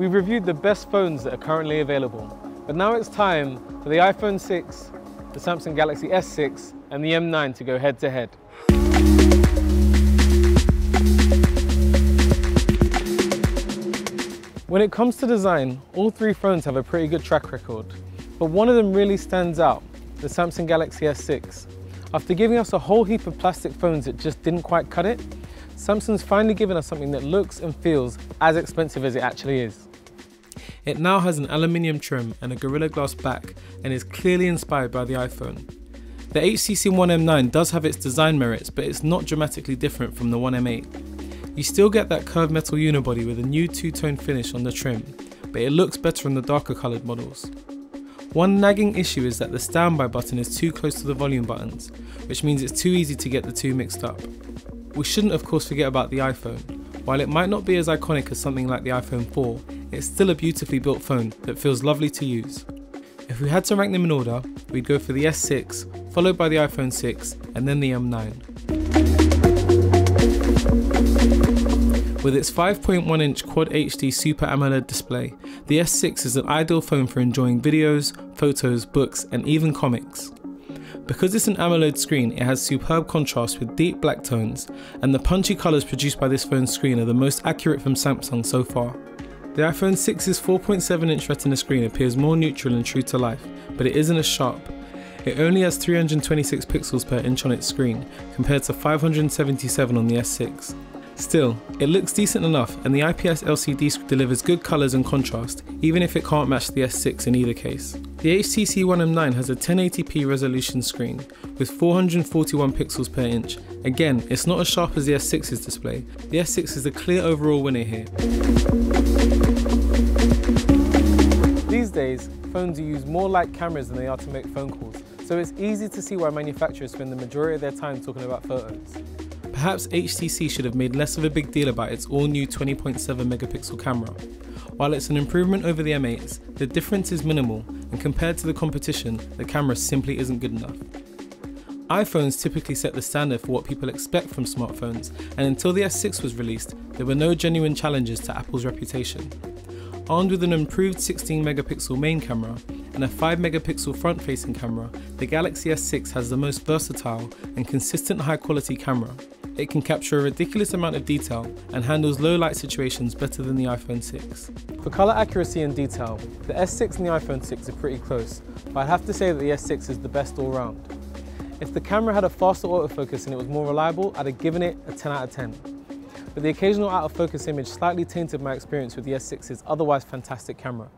We've reviewed the best phones that are currently available, but now it's time for the iPhone 6, the Samsung Galaxy S6 and the M9 to go head to head. When it comes to design, all three phones have a pretty good track record, but one of them really stands out, the Samsung Galaxy S6. After giving us a whole heap of plastic phones that just didn't quite cut it, Samsung's finally given us something that looks and feels as expensive as it actually is. It now has an aluminium trim and a Gorilla Glass back and is clearly inspired by the iPhone. The HTC One M9 does have its design merits, but it's not dramatically different from the One M8. You still get that curved metal unibody with a new two-tone finish on the trim, but it looks better on the darker coloured models. One nagging issue is that the standby button is too close to the volume buttons, which means it's too easy to get the two mixed up. We shouldn't of course forget about the iPhone. While it might not be as iconic as something like the iPhone 4, it's still a beautifully built phone that feels lovely to use. If we had to rank them in order, we'd go for the S6, followed by the iPhone 6, and then the M9. With its 5.1-inch Quad HD Super AMOLED display, the S6 is an ideal phone for enjoying videos, photos, books, and even comics. Because it's an AMOLED screen, it has superb contrast with deep black tones, and the punchy colours produced by this phone's screen are the most accurate from Samsung so far. The iPhone 6's 4.7-inch Retina screen appears more neutral and true to life, but it isn't as sharp. It only has 326 pixels per inch on its screen, compared to 577 on the S6. Still, it looks decent enough, and the IPS LCD screen delivers good colours and contrast, even if it can't match the S6 in either case. The HTC One M9 has a 1080p resolution screen with 441 pixels per inch. Again, it's not as sharp as the S6's display. The S6 is the clear overall winner here. These days, phones are used more like cameras than they are to make phone calls, so it's easy to see why manufacturers spend the majority of their time talking about photos. Perhaps HTC should have made less of a big deal about its all-new 20.7 megapixel camera. While it's an improvement over the M8's, the difference is minimal, and compared to the competition, the camera simply isn't good enough. iPhones typically set the standard for what people expect from smartphones, and until the S6 was released, there were no genuine challenges to Apple's reputation. Armed with an improved 16 megapixel main camera and a 5 megapixel front-facing camera, the Galaxy S6 has the most versatile and consistent high-quality camera. It can capture a ridiculous amount of detail and handles low light situations better than the iPhone 6. For colour accuracy and detail, the S6 and the iPhone 6 are pretty close, but I'd have to say that the S6 is the best all round. If the camera had a faster autofocus and it was more reliable, I'd have given it a 10 out of 10. But the occasional out of focus image slightly tainted my experience with the S6's otherwise fantastic camera.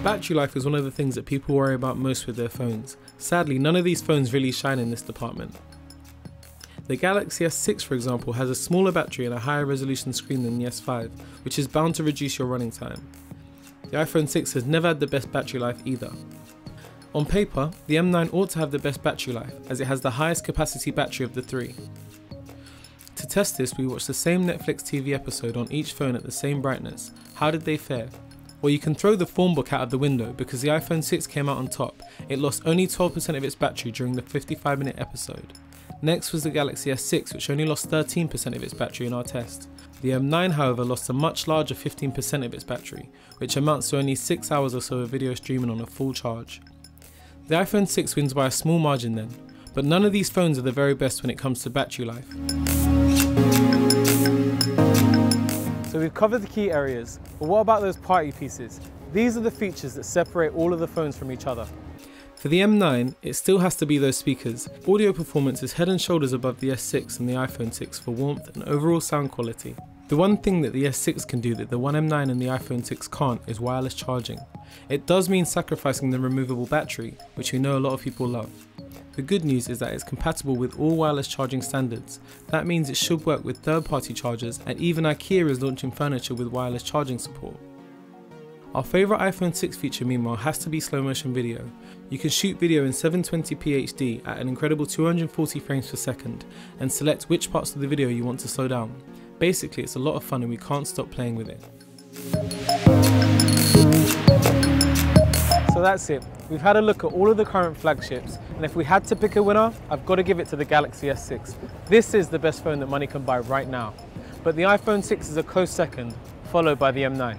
Battery life is one of the things that people worry about most with their phones. Sadly, none of these phones really shine in this department. The Galaxy S6, for example, has a smaller battery and a higher resolution screen than the S5, which is bound to reduce your running time. The iPhone 6 has never had the best battery life either. On paper, the M9 ought to have the best battery life, as it has the highest capacity battery of the three. To test this, we watched the same Netflix TV episode on each phone at the same brightness. How did they fare? Well, you can throw the phone book out of the window because the iPhone 6 came out on top. It lost only 12% of its battery during the 55-minute episode. Next was the Galaxy S6, which only lost 13% of its battery in our test. The M9, however, lost a much larger 15% of its battery, which amounts to only 6 hours or so of video streaming on a full charge. The iPhone 6 wins by a small margin then, but none of these phones are the very best when it comes to battery life. So we've covered the key areas, but what about those party pieces? These are the features that separate all of the phones from each other. For the M9, it still has to be those speakers. Audio performance is head and shoulders above the S6 and the iPhone 6 for warmth and overall sound quality. The one thing that the S6 can do that the One M9 and the iPhone 6 can't is wireless charging. It does mean sacrificing the removable battery, which we know a lot of people love. The good news is that it's compatible with all wireless charging standards. That means it should work with third-party chargers, and even IKEA is launching furniture with wireless charging support. Our favourite iPhone 6 feature meanwhile has to be slow motion video. You can shoot video in 720p HD at an incredible 240 frames per second and select which parts of the video you want to slow down. Basically, it's a lot of fun and we can't stop playing with it. So that's it. We've had a look at all of the current flagships, and if we had to pick a winner, I've got to give it to the Galaxy S6. This is the best phone that money can buy right now. but the iPhone 6 is a close second, followed by the M9.